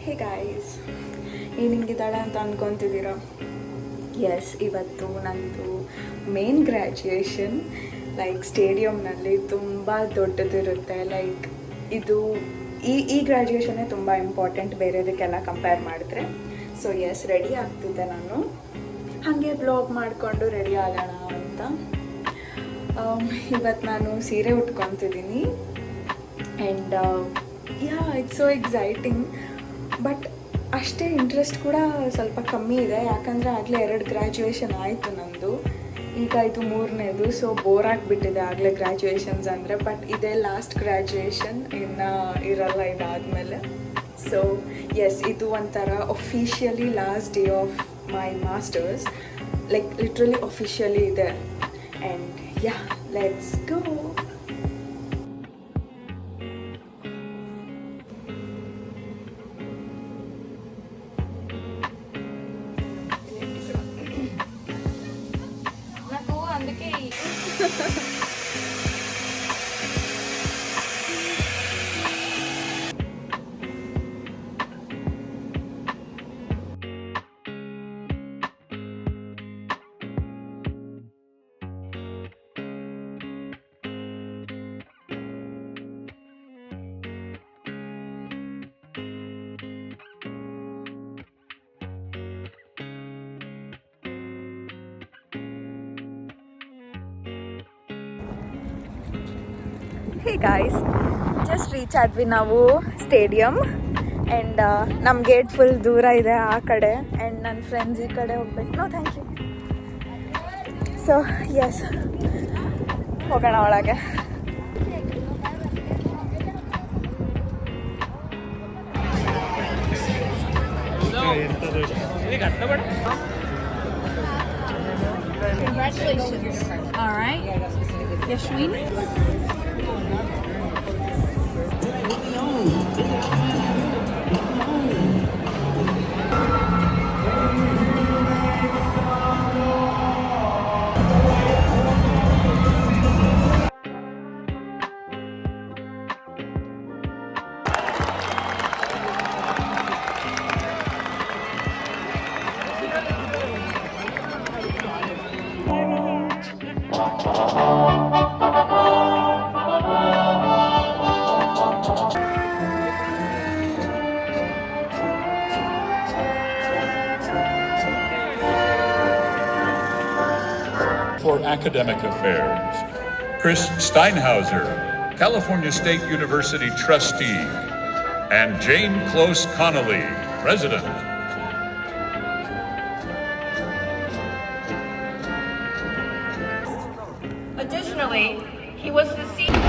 Hey guys, ಏನಿಂಗಿದ್ದಾಳೆ ಅಂತ ಅಂದ್ಕೊತಿದ್ದೀರಾ? S, ಇವತ್ತು ನಂದು ಮೇನ್ ಗ್ರ್ಯಾಜುಯೇಷನ್. ಲೈಕ್ ಸ್ಟೇಡಿಯಮ್ನಲ್ಲಿ ತುಂಬ ದೊಡ್ಡದಿರುತ್ತೆ. ಲೈಕ್ ಇದು ಈ ಗ್ರ್ಯಾಜುಯೇಷನ್ನೇ ತುಂಬ ಇಂಪಾರ್ಟೆಂಟ್ ಬೇರೆದಕ್ಕೆಲ್ಲ ಕಂಪೇರ್ ಮಾಡಿದ್ರೆ. ಸೊ ಎಸ್, ರೆಡಿ ಆಗ್ತಿದ್ದೆ ನಾನು, ಹಾಗೆ ಬ್ಲಾಗ್ ಮಾಡಿಕೊಂಡು ರೆಡಿ ಆಗೋಣ ಅಂತ. ಇವತ್ತು ನಾನು ಸೀರೆ ಉಟ್ಕೊತಿದ್ದೀನಿ and it's so exciting. But ಅಷ್ಟೇ ಇಂಟ್ರೆಸ್ಟ್ ಕೂಡ ಸ್ವಲ್ಪ ಕಮ್ಮಿ ಇದೆ, ಯಾಕಂದರೆ ಆಗಲೇ 2 ಗ್ರ್ಯಾಜುಯೇಷನ್ ಆಯಿತು ನಮ್ಮದು. ಈಗ ಇದು 3ನೇದು. ಸೊ ಬೋರ್ ಆಗಿಬಿಟ್ಟಿದೆ ಆಗಲೇ ಗ್ರ್ಯಾಜುಯೇಷನ್ಸ್ ಅಂದರೆ. ಬಟ್ ಇದೇ ಲಾಸ್ಟ್ ಗ್ರ್ಯಾಜುಯೇಷನ್, ಇನ್ನು ಇರಲ್ಲ ಇದಾದಮೇಲೆ. ಸೊ ಎಸ್, ಇದು ಒಂಥರ officially last day of my masters. Like literally officially ಇದೆ. And yeah, let's go. Hey guys, just reach ಆದ್ವಿ ನಾವು ಸ್ಟೇಡಿಯಮ್. ಆ್ಯಂಡ್ ನಮ್ಮ ಗೇಟ್ ಫುಲ್ ದೂರ ಇದೆ ಆ ಕಡೆ, ಆ್ಯಂಡ್ ನನ್ನ ಫ್ರೆಂಡ್ಸ್ ಈ ಕಡೆ ಹೋಗ್ಬೇಕು. No thank you. So yes, ಹೋಗೋಣ ಒಳಗೆ. Congratulations. All right. Yashwini. For academic affairs, Chris Steinhauser, California State University trustee, and Jane Close Connolly, president. Additionally, he was the CEO.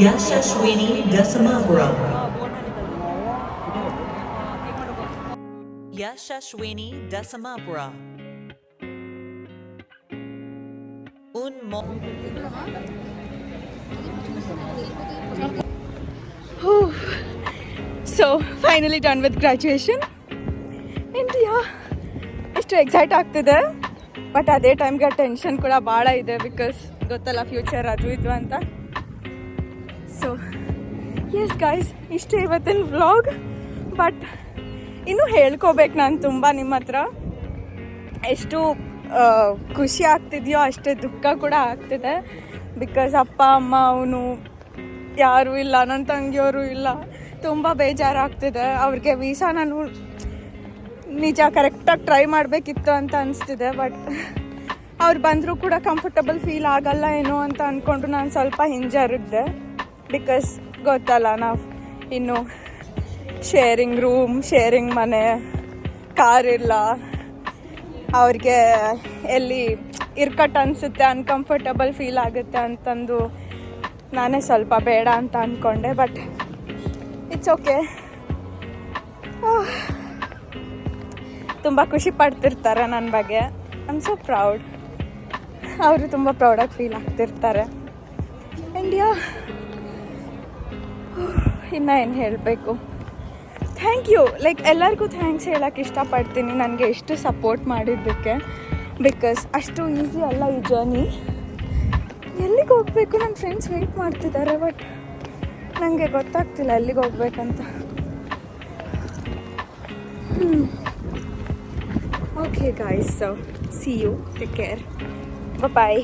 Yashashwini Dasamabra. Yashashwini Dasamabra. So finally done with graduation. And ಇಷ್ಟು excite ಆಗ್ತಿದೆ, but ಅದೇ ಟೈಮ್ಗೆ tension ಕೂಡ ಭಾಳ ಇದೆ. Because ಗೊತ್ತಲ್ಲ, future ಅದು ಇದು ಅಂತ. ಸೊ ಎಸ್ ಗಾಯ್ಸ್, ಇಷ್ಟೇ ಇವತ್ತಿನ ವ್ಲಾಗ್. ಬಟ್ ಇನ್ನೂ ಹೇಳ್ಕೋಬೇಕು ನಾನು ತುಂಬ ನಿಮ್ಮ ಹತ್ರ. ಎಷ್ಟು ಖುಷಿ ಆಗ್ತಿದೆಯೋ ಅಷ್ಟೇ ದುಃಖ ಕೂಡ ಆಗ್ತಿದೆ. ಬಿಕಾಸ್ ಅಪ್ಪ ಅಮ್ಮ ಅವನು ಯಾರೂ ಇಲ್ಲ, ನನ್ನ ತಂಗಿಯವರು ಇಲ್ಲ. ತುಂಬ ಬೇಜಾರಾಗ್ತಿದೆ. ಅವ್ರಿಗೆ ವೀಸಾ ನಾನು ನಿಜ ಕರೆಕ್ಟಾಗಿ ಟ್ರೈ ಮಾಡಬೇಕಿತ್ತು ಅಂತ ಅನಿಸ್ತಿದೆ. ಬಟ್ ಅವ್ರು ಬಂದರೂ ಕೂಡ ಕಂಫರ್ಟಬಲ್ ಫೀಲ್ ಆಗಲ್ಲ ಏನೋ ಅಂತ ಅಂದ್ಕೊಂಡು ನಾನು ಸ್ವಲ್ಪ ಹಿಂಜರಿದ್ದೆ. ಬಿಕಾಸ್ ಗೊತ್ತಲ್ಲ, ನಾವು ಇನ್ನು ಶೇರಿಂಗ್ ರೂಮ್, ಶೇರಿಂಗ್ ಮನೆ, ಕಾರ್ ಇಲ್ಲ. ಅವ್ರಿಗೆ ಎಲ್ಲಿ ಇರ್ಕಟ್ ಅನಿಸುತ್ತೆ, ಅನ್ಕಂಫರ್ಟಬಲ್ ಫೀಲ್ ಆಗುತ್ತೆ ಅಂತಂದು ನಾನೇ ಸ್ವಲ್ಪ ಬೇಡ ಅಂತ ಅಂದ್ಕೊಂಡೆ. But it's okay. ತುಂಬ ಖುಷಿ ಪಡ್ತಿರ್ತಾರೆ ನನ್ನ ಬಗ್ಗೆ. I am so proud. ಅವರು ತುಂಬ ಪ್ರೌಡಾಗಿ ಫೀಲ್ ಆಗ್ತಿರ್ತಾರೆ. ಆ್ಯಂಡ್ ಇನ್ನು ಏನು ಹೇಳಬೇಕು, ಥ್ಯಾಂಕ್ ಯು. ಲೈಕ್ ಎಲ್ಲರಿಗೂ ಥ್ಯಾಂಕ್ಸ್ ಹೇಳೋಕ್ಕೆ ಇಷ್ಟಪಡ್ತೀನಿ ನನಗೆ ಎಷ್ಟು ಸಪೋರ್ಟ್ ಮಾಡಿದ್ದಕ್ಕೆ. ಬಿಕಾಸ್ ಅಷ್ಟು ಈಸಿ ಅಲ್ಲ ಈ ಜರ್ನಿ. ಎಲ್ಲಿಗೆ ಹೋಗಬೇಕು, ನನ್ನ ಫ್ರೆಂಡ್ಸ್ ವೆಯ್ಟ್ ಮಾಡ್ತಿದ್ದಾರೆ, ಬಟ್ ನನಗೆ ಗೊತ್ತಾಗ್ತಿಲ್ಲ ಎಲ್ಲಿಗೆ ಹೋಗ್ಬೇಕಂತ. Okay guys, so see you, take care, bye.